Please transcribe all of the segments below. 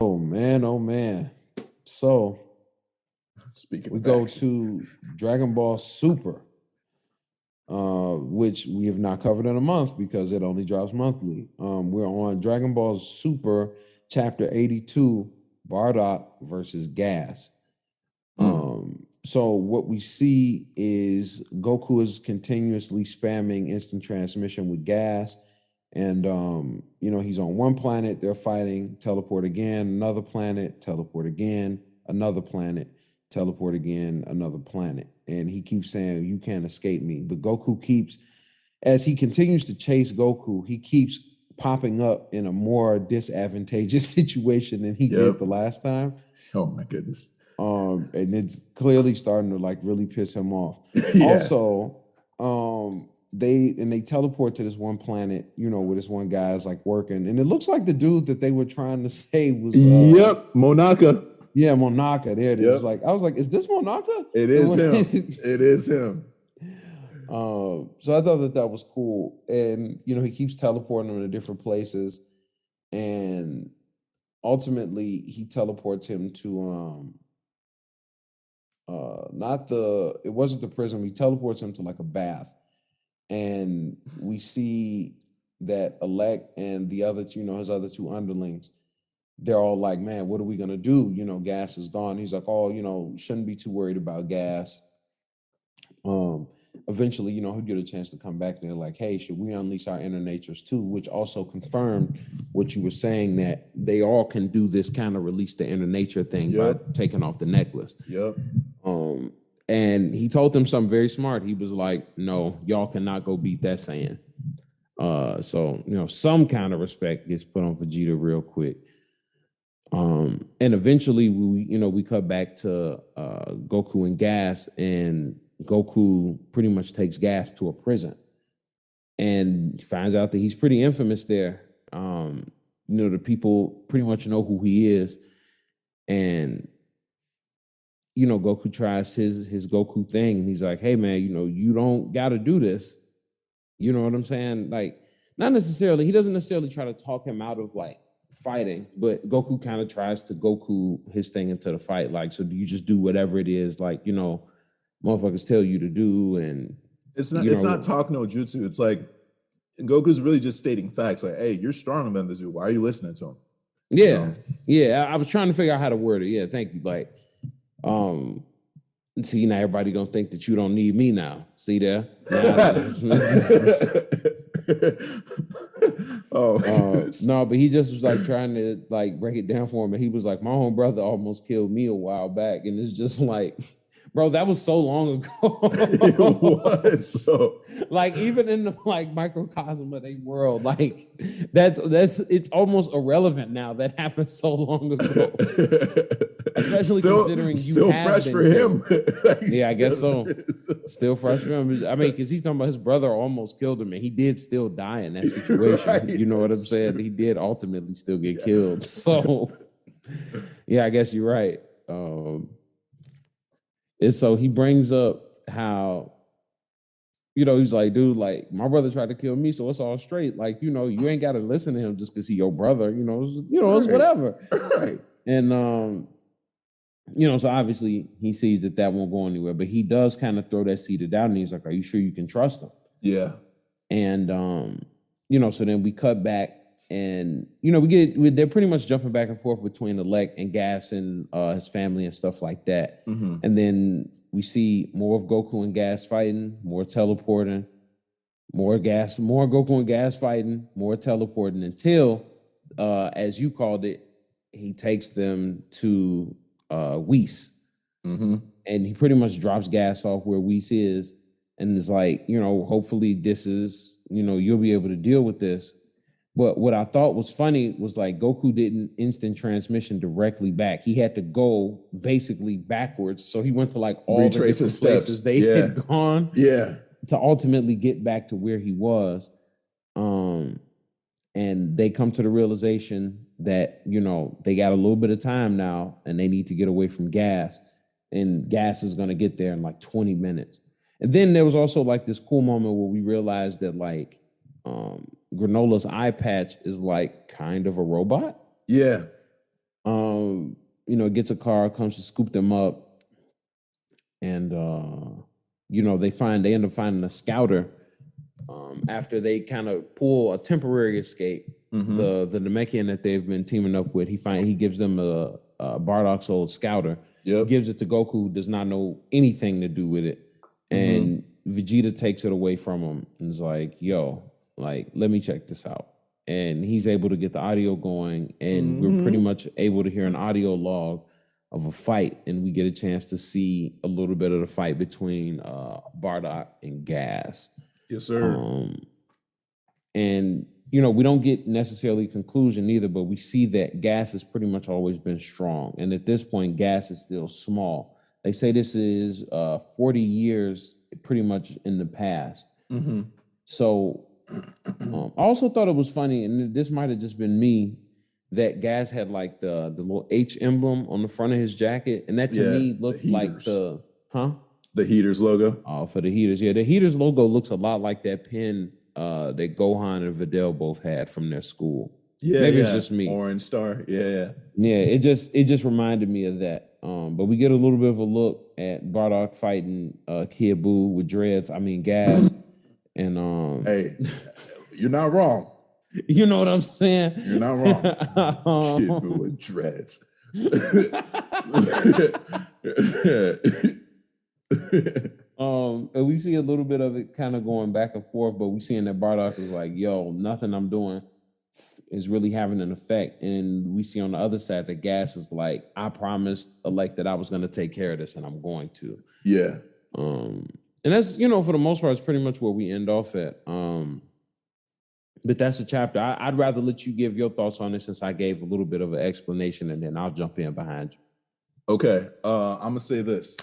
Oh man, oh man. So Speaking we of go action. to Dragon Ball Super, which we have not covered in a month because it only drops monthly. We're on Dragon Ball Super Chapter 82, Bardock versus Gas. So what we see is Goku is continuously spamming instant transmission with Gas. And he's on one planet, they're fighting, teleport again, another planet, teleport again, another planet, teleport again, another planet. And he keeps saying, "You can't escape me." But Goku keeps, as he continues to chase Goku, he keeps popping up in a more disadvantageous situation than he did the last time. Oh my goodness. And it's clearly starting to like really piss him off. Yeah. Also, they teleport to this one planet, where this one guy is like working, and it looks like the dude that they were trying to say was Monaka. Yeah, Monaka. There it is. Like I was like, is this Monaka? It is him. It is him. So I thought that was cool, and he keeps teleporting them to different places, and ultimately he teleports him to it wasn't the prison. He teleports him to like a bath, and we see that Alec and the other two, his other two underlings, they're all like, "Man, what are we gonna do? Gas is gone." He's like, "Oh, shouldn't be too worried about Gas." Eventually, he'll get a chance to come back and they're like, "Hey, should we unleash our inner natures too?" Which also confirmed what you were saying, that they all can do this kind of release the inner nature thing by taking off the necklace. And he told them something very smart. He was like, "No, y'all cannot go beat that Saiyan." So some kind of respect gets put on Vegeta real quick. And eventually we cut back to Goku and Gas, and Goku pretty much takes Gas to a prison and finds out that he's pretty infamous there. The people pretty much know who he is, and Goku tries his Goku thing, and he's like, "Hey man, you don't got to do this." You know what I'm saying? Like, not necessarily. He doesn't necessarily try to talk him out of like fighting, but Goku kind of tries to Goku his thing into the fight. Like, so do you just do whatever it is, like, motherfuckers tell you to do? And it's not talk no jutsu. It's like Goku's really just stating facts. Like, hey, you're stronger than this dude. Why are you listening to him? Yeah. I was trying to figure out how to word it. Yeah, thank you. Like, see, now everybody gonna think that you don't need me now. See there? No, but he just was like trying to like break it down for him, and he was like, "My own brother almost killed me a while back," and it's just like, bro, that was so long ago. It was though. Like, even in the like microcosm of their world, like that's it's almost irrelevant now. That happened so long ago. Especially considering still fresh for him. Yeah, I guess so. Still fresh for him. I mean, because he's talking about his brother almost killed him, and he did still die in that situation. Right. You know what I'm saying? He did ultimately still get killed. So, yeah, I guess you're right. And so he brings up how, he's like, dude, like my brother tried to kill me, so it's all straight. Like, you ain't got to listen to him just because he's your brother. It's whatever. Right. And so obviously he sees that won't go anywhere, but he does kind of throw that seed of doubt, and he's like, "Are you sure you can trust him?" Yeah. And so then we cut back, and they're pretty much jumping back and forth between Elec and Gas and his family and stuff like that. Mm-hmm. And then we see more of Goku and Gas fighting, more teleporting, more Goku and Gas fighting, more teleporting, until as you called it, he takes them to Whis. Mm-hmm. And he pretty much drops Gas off where Whis is, and is like, hopefully this is, you'll be able to deal with this. But what I thought was funny was like Goku didn't instant transmission directly back. He had to go basically backwards. So he went to like all the different places they had gone to ultimately get back to where he was. And they come to the realization that, they got a little bit of time now and they need to get away from Gas. And Gas is going to get there in like 20 minutes. And then there was also like this cool moment where we realized that like Granola's eye patch is like kind of a robot. Yeah. gets a car, comes to scoop them up, and they end up finding a scouter after they kind of pull a temporary escape. The Namekian that they've been teaming up with, he gives them a Bardock's old scouter. Yep. Gives it to Goku, does not know anything to do with it. And Vegeta takes it away from him and is like, yo, like, let me check this out. And he's able to get the audio going, and we're pretty much able to hear an audio log of a fight, and we get a chance to see a little bit of the fight between Bardock and Gas. Yes, sir. And we don't get necessarily conclusion either, but we see that Gas has pretty much always been strong. And at this point, Gas is still small. They say this is 40 years pretty much in the past. So I also thought it was funny, and this might have just been me, that Gas had like the little H emblem on the front of his jacket. And that to me looked like the Heaters logo. Oh, for the Heaters. Yeah, the Heaters logo looks a lot like that pin that Gohan and Videl both had from their school. Yeah, maybe it's just me. Orange Star. Yeah. It just reminded me of that. But we get a little bit of a look at Bardock fighting Kid Buu with dreads. I mean Gas. And hey, you're not wrong. You know what I'm saying? You're not wrong. Kid Buu with dreads. And we see a little bit of it kind of going back and forth, but we seeing that Bardock is like, yo, nothing I'm doing is really having an effect. And we see on the other side that Gas is like, I promised Elect that I was going to take care of this, and I'm going to. Yeah. And that's, for the most part, it's pretty much where we end off at. But that's the chapter. I'd rather let you give your thoughts on it, since I gave a little bit of an explanation, and then I'll jump in behind you. Okay. I'm going to say this.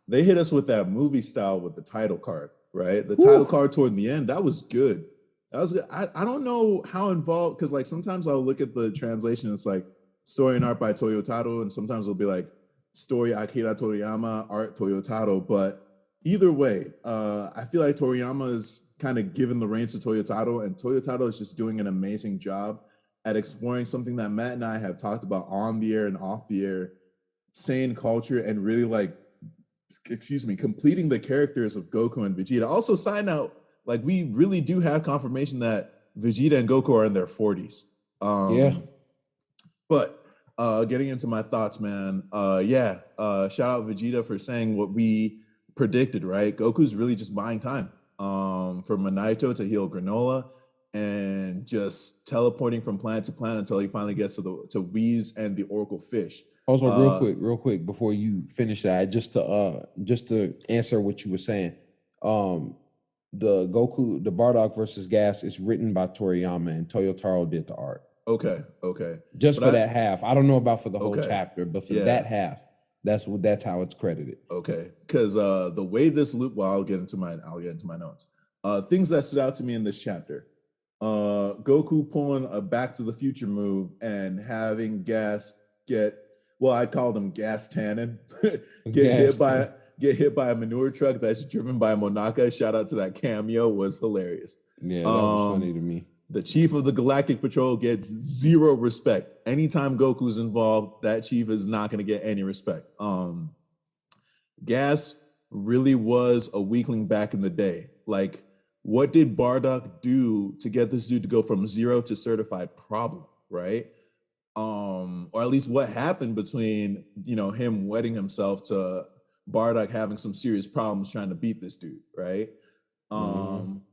They hit us with that movie style with the title card, right? The title card toward the end, that was good. That was good. I don't know how involved, because like sometimes I'll look at the translation, it's like story and art by Toyotaro, and sometimes it'll be like story Akira Toriyama, art Toyotaro. But either way, I feel like Toriyama is kind of giving the reins to Toyotaro, and Toyotaro is just doing an amazing job at exploring something that Matt and I have talked about on the air and off the air, Saiyan culture, and really completing the characters of Goku and Vegeta. Also, side note, like we really do have confirmation that Vegeta and Goku are in their 40s. But getting into my thoughts, man. Shout out Vegeta for saying what we predicted, right? Goku's really just buying time for Minato to heal Granola, and just teleporting from planet to planet until he finally gets to Whis and the Oracle Fish. Also, real quick, before you finish that, just to answer what you were saying, the Bardock versus Gas is written by Toriyama, and Toyotaro did the art. Okay. Just but for that half, I don't know about for the whole chapter, but for that half, that's how it's credited. Okay, because the way this loop, I'll get into my notes. Things that stood out to me in this chapter: Goku pulling a Back to the Future move and having Gas I called him Gas Tannen, get hit by a manure truck that's driven by Monaka. Shout out to that cameo, was hilarious. Yeah, that was funny to me. The chief of the Galactic Patrol gets zero respect. Anytime Goku's involved, that chief is not going to get any respect. Gas really was a weakling back in the day. Like, what did Bardock do to get this dude to go from zero to certified problem, right? Or at least what happened between, him wedding himself to Bardock having some serious problems trying to beat this dude, right?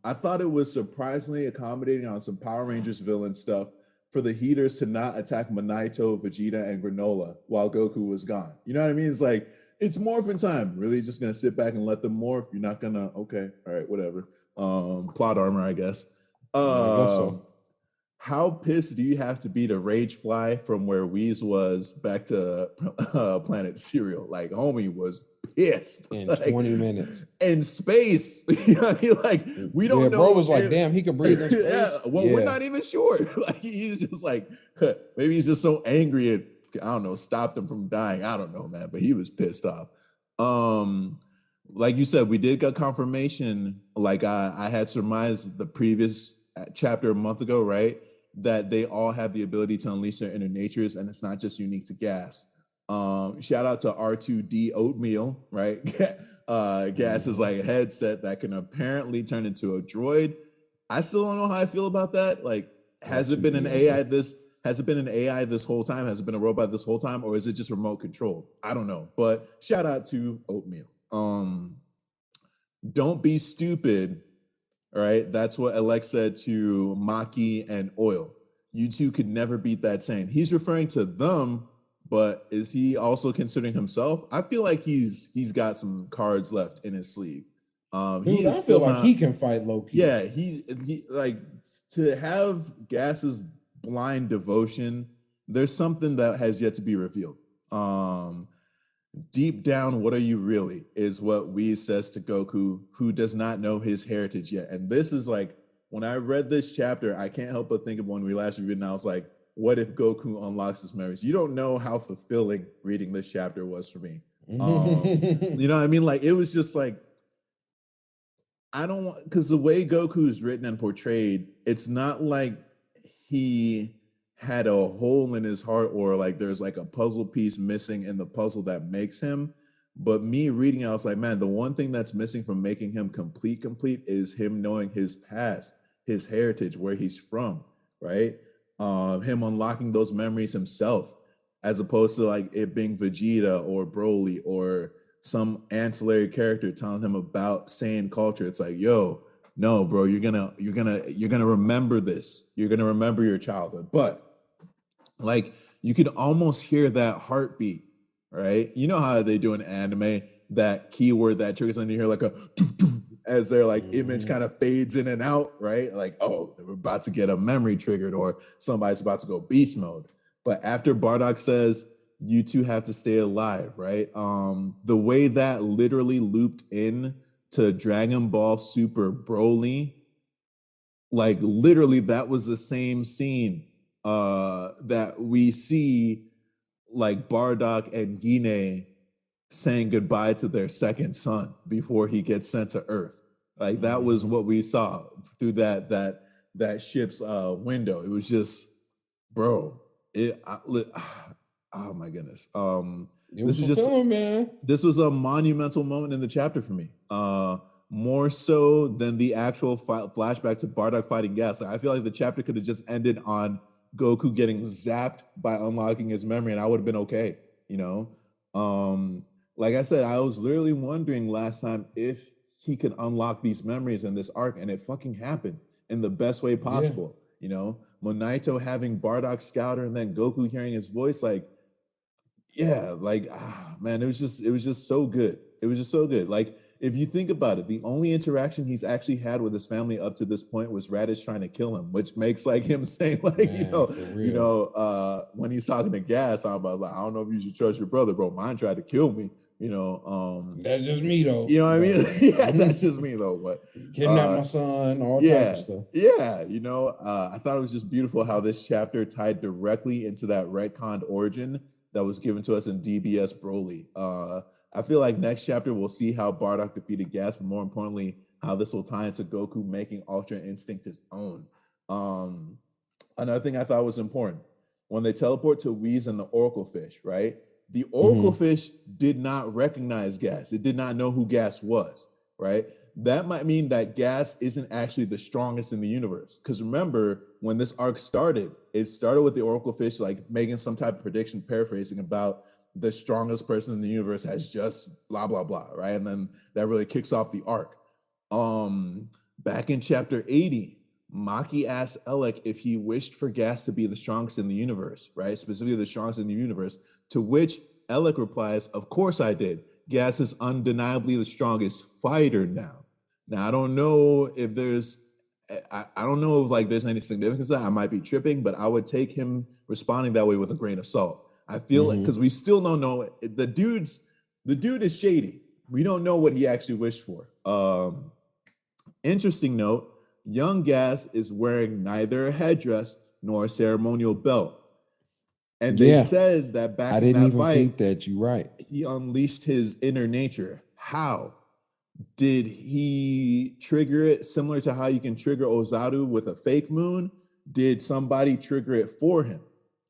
I thought it was surprisingly accommodating on some Power Rangers villain stuff for the Heaters to not attack Minato, Vegeta, and Granola while Goku was gone. You know what I mean? It's like, it's morphin' time. Really just gonna sit back and let them morph? You're not gonna, okay, all right, whatever. Plot armor, I guess. I guess so. How pissed do you have to be to rage fly from where Whis was back to Planet Cereal? Like, homie was pissed in 20 minutes in space. We don't know. Bro was like, damn, he could breathe in space. We're not even sure. Like, he's just like, maybe he's just so angry and I don't know, stopped him from dying. I don't know, man, but he was pissed off. Like you said, we did get confirmation. Like I had surmised the previous chapter a month ago, right? That they all have the ability to unleash their inner natures, and it's not just unique to Gas. Shout out to R2D Oatmeal, right? Gas is like a headset that can apparently turn into a droid. I still don't know how I feel about that. Like, has it been an AI this? Has it been an AI this whole time? Has it been a robot this whole time, or is it just remote controlled? I don't know. But shout out to Oatmeal. Don't be stupid. All right, that's what Alex said to Maki and Oil. You two could never beat that saying. He's referring to them, but is he also considering himself? I feel like he's got some cards left in his sleeve. Dude, He's I still feel like not, he can fight low key. yeah, he like to have Gas's blind devotion. There's something that has yet to be revealed. Deep down, what are you really? Is what Whis says to Goku, who does not know his heritage yet. And this is like, when I read this chapter, I can't help but think of when we last reviewed, and I was like, what if Goku unlocks his memories? You don't know how fulfilling reading this chapter was for me. You know what I mean? Like, it was just like, I don't want, because the way Goku is written and portrayed, it's not like he had a hole in his heart or like there's like a puzzle piece missing in the puzzle that makes him. But me reading it, I was like, man, the one thing that's missing from making him complete is him knowing his past, his heritage, where he's from, right? Him unlocking those memories himself, as opposed to like it being Vegeta or Broly or some ancillary character telling him about Saiyan culture. It's like, yo, no, bro, you're gonna remember this. You're gonna remember your childhood. But like, you could almost hear that heartbeat, right? You know how they do in anime, that keyword that triggers on you hear like a doo, doo, as their like image kind of fades in and out, right? Like, oh, we're about to get a memory triggered or somebody's about to go beast mode. But after Bardock says, you two have to stay alive, right? The way that literally looped in to Dragon Ball Super Broly, like literally that was the same scene that we see like Bardock and Gine saying goodbye to their second son before he gets sent to Earth. Like that was what we saw through that ship's window. It was just, bro. Oh my goodness. This was just, man. This was a monumental moment in the chapter for me. More so than the actual flashback to Bardock fighting Gas. I feel like the chapter could have just ended on Goku getting zapped by unlocking his memory, and I would have been okay. You know, like I said, I was literally wondering last time if he could unlock these memories in this arc, and it fucking happened in the best way possible. Yeah. You know, Monaito having Bardock Scouter, and then Goku hearing his voice, like, yeah, like, man, it was just so good. It was just so good. Like, if you think about it, the only interaction he's actually had with his family up to this point was Radish trying to kill him, which makes like him saying, like, man, when he's talking to Gas, I'm about like, I don't know if you should trust your brother, bro. Mine tried to kill me. You know, that's just me though. You know what I mean? Yeah, that's just me though. But kidnap my son, all type of stuff. Yeah, you know, I thought it was just beautiful how this chapter tied directly into that retconned origin that was given to us in DBS Broly. I feel like next chapter we'll see how Bardock defeated Gas, but more importantly, how this will tie into Goku making Ultra Instinct his own. Another thing I thought was important, when they teleport to Whis and the Oracle Fish, right? The Oracle Fish did not recognize Gas. It did not know who Gas was, right? That might mean that Gas isn't actually the strongest in the universe. Because remember, when this arc started, it started with the Oracle Fish like making some type of prediction, paraphrasing about the strongest person in the universe has just blah, blah, blah, right? And then that really kicks off the arc. Back in chapter 80, Maki asked Elec if he wished for Gas to be the strongest in the universe, right? Specifically the strongest in the universe, to which Elec replies, of course I did. Gas is undeniably the strongest fighter now. Now, I don't know if there's, I don't know if like there's any significance to that. I might be tripping, but I would take him responding that way with a grain of salt. I feel like, because we still don't know, the dude is shady. We don't know what he actually wished for. Interesting note, young Gas is wearing neither a headdress nor a ceremonial belt. And they said that back in that fight, think that you're right. He unleashed his inner nature. How? Did he trigger it similar to how you can trigger Ozaru with a fake moon? Did somebody trigger it for him?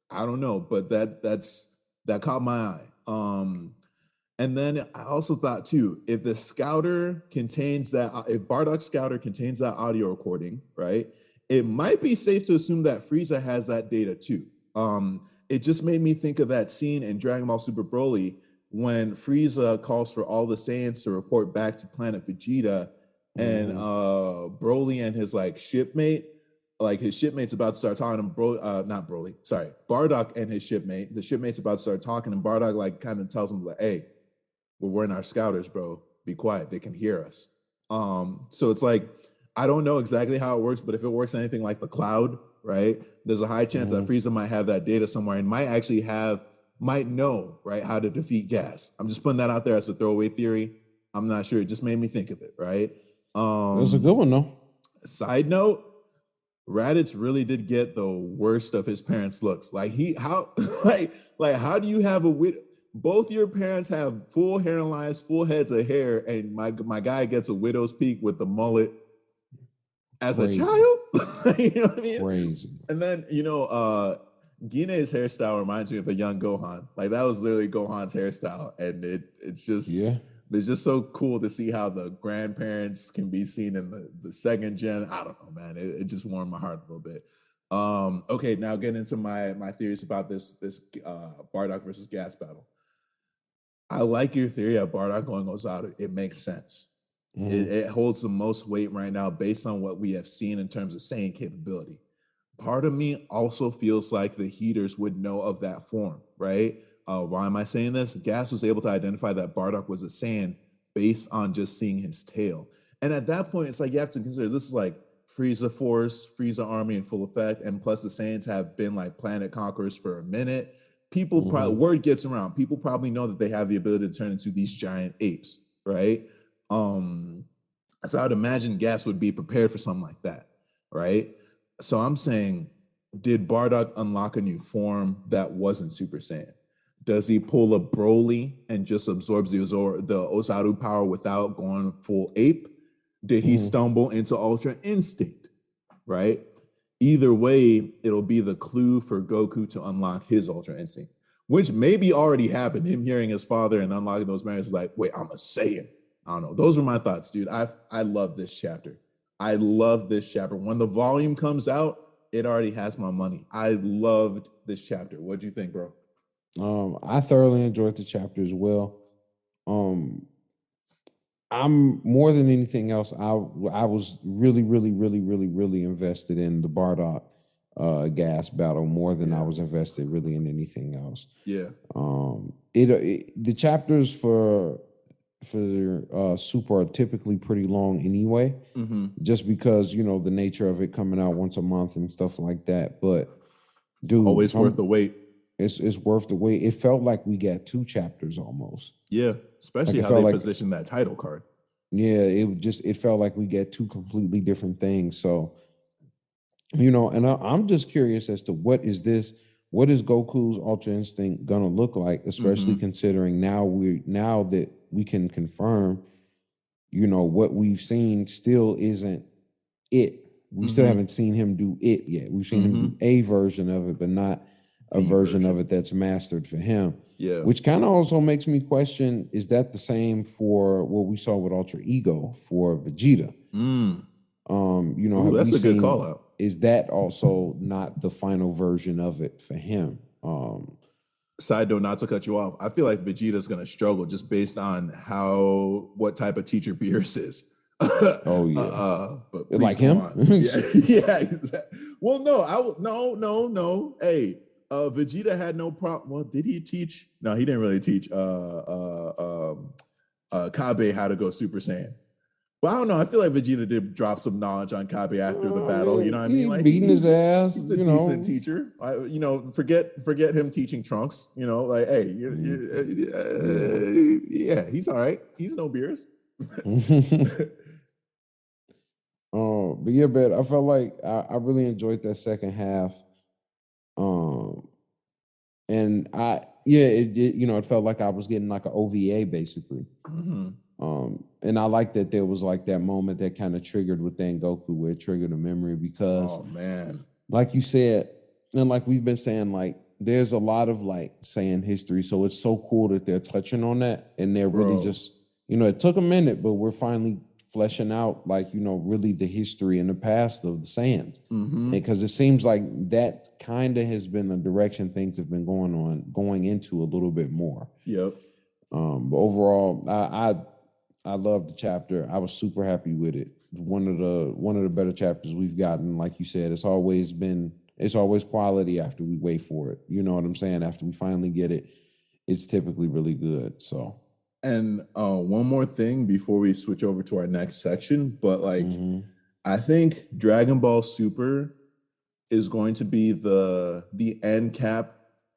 I don't know, but that's that caught my eye. And then I also thought too, if the scouter contains that, if Bardock Scouter contains that audio recording, right, it might be safe to assume that Frieza has that data too. It just made me think of that scene in Dragon Ball Super Broly when Frieza calls for all the Saiyans to report back to planet Vegeta, and Broly and his like shipmate, like his shipmate's about to start talking to not Broly, sorry, Bardock and his shipmate. The shipmate's about to start talking, and Bardock like kind of tells him like, "Hey, we're wearing our scouters, bro. Be quiet. They can hear us." So it's like I don't know exactly how it works, but if it works anything like the cloud, right? There's a high chance that Frieza might have that data somewhere and might know, right, how to defeat Gas. I'm just putting that out there as a throwaway theory. I'm not sure. It just made me think of it, right? That's a good one though. Side note, Raditz really did get the worst of his parents' looks. Like how do you have a widow? Both your parents have full hairlines, full heads of hair, and my guy gets a widow's peak with the mullet as Crazy. a child. You know what I mean? Crazy. And then Gine's hairstyle reminds me of a young Gohan. Like that was literally Gohan's hairstyle, and it's just so cool to see how the grandparents can be seen in the second gen. I don't know, man. It just warmed my heart a little bit. Okay, now getting into my theories about this Bardock versus Gas battle. I like your theory of Bardock going Ozaru. It makes sense. It holds the most weight right now based on what we have seen in terms of Saiyan capability. Part of me also feels like the Heaters would know of that form, right? Why am I saying this? Gas was able to identify that Bardock was a Saiyan based on just seeing his tail. And at that point, it's like you have to consider this is like Frieza Force, Frieza Army in full effect. And plus the Saiyans have been like planet conquerors for a minute. People probably, word gets around. People probably know that they have the ability to turn into these giant apes, right? So I would imagine Gas would be prepared for something like that, right? So I'm saying, did Bardock unlock a new form that wasn't Super Saiyan? Does he pull a Broly and just absorbs the Ozaru power without going full ape? Did he stumble into Ultra Instinct, right? Either way, it'll be the clue for Goku to unlock his Ultra Instinct, which maybe already happened. Him hearing his father and unlocking those memories is like, wait, I'm a Saiyan. I don't know. Those are my thoughts, dude. I love this chapter. I love this chapter. When the volume comes out, it already has my money. I loved this chapter. What'd you think, bro? I thoroughly enjoyed the chapter as well. I'm more than anything else, I was really, really, really, really, really invested in the Bardock Gas battle more than I was invested really in anything else. Yeah. The chapters for Super are typically pretty long anyway, just because the nature of it coming out once a month and stuff like that. But dude, always worth the wait. It's worth the wait. It felt like we got 2 chapters almost. Yeah, especially how they positioned that title card. Yeah, it felt like we get 2 completely different things. So, and I'm just curious as to what is Goku's Ultra Instinct gonna look like, especially considering now that we can confirm, what we've seen still isn't it. We still haven't seen him do it yet. We've seen him do a version of it, but not a version of it that's mastered for him. Yeah. Which kind of also makes me question, is that the same for what we saw with Ultra Ego for Vegeta? Ooh, that's a good call out. Is that also not the final version of it for him? Side note, not to cut you off, I feel like Vegeta's gonna struggle just based on what type of teacher Beerus is. Oh yeah. But like him? Yeah, exactly. Well, no. Hey, Vegeta had no problem. Well, did he teach? No, he didn't really teach Kabe how to go Super Saiyan. But I don't know. I feel like Vegeta did drop some knowledge on Kabe after the battle. You know what I mean? Like beating his ass. He's a decent teacher. Forget him teaching Trunks. Like, hey, yeah, he's all right. He's no Beerus. But yeah, but I felt like I really enjoyed that second half. And it felt like I was getting like an OVA basically. And I like that there was like that moment that kind of triggered within Goku where it triggered a memory because, oh man, like you said, and like we've been saying, like there's a lot of like saying history, so it's so cool that they're touching on that, and they're really Bro. just, it took a minute, but we're finally fleshing out like really the history and the past of the Saiyans, Mm-hmm. because it seems like that kind of has been the direction things have been going into a little bit more. Yep. But overall, I loved the chapter. I was super happy with it. One of the better chapters we've gotten. Like you said, it's always quality after we wait for it. You know what I'm saying? After we finally get it, it's typically really good. So, And one more thing before we switch over to our next section, but like mhm. I think Dragon Ball Super is going to be the end cap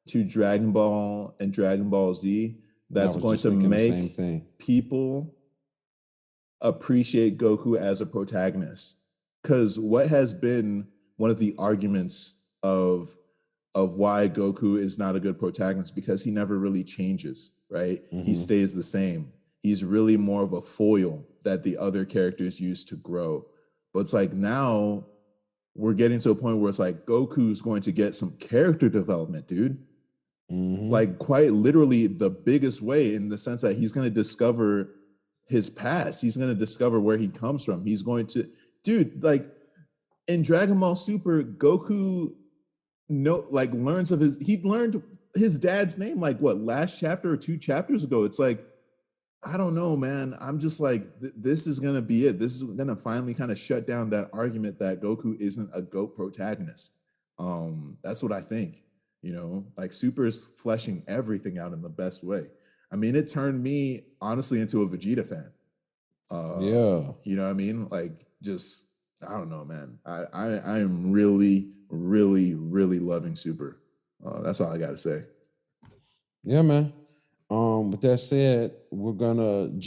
to Dragon Ball and Dragon Ball Z. That's I was going just to thinking the same make thing. people appreciate Goku as a protagonist. Because what has been one of the arguments of why Goku is not a good protagonist, because he never really changes, right? He Mhm. stays the same. He's really more of a foil that the other characters use to grow. But it's like now we're getting to a point where it's like Goku's going to get some character development, dude. Mhm. Like quite literally the biggest way, in the sense that he's going to discover his past. He's going to discover where he comes from. He's going to, dude, like in Dragon Ball Super, Goku learns of he learned his dad's name like what, last chapter or 2 chapters ago. It's like, I don't know, man. I'm just like, this is gonna be it. This is gonna finally kind of shut down that argument that Goku isn't a GOAT protagonist. That's what I think. Like Super is fleshing everything out in the best way. I mean, it turned me honestly into a Vegeta fan. Yeah. You know what I mean? Like, just I don't know, man. I am really, really, really loving Super. That's all I got to say. Yeah, man. With that said, we're gonna jump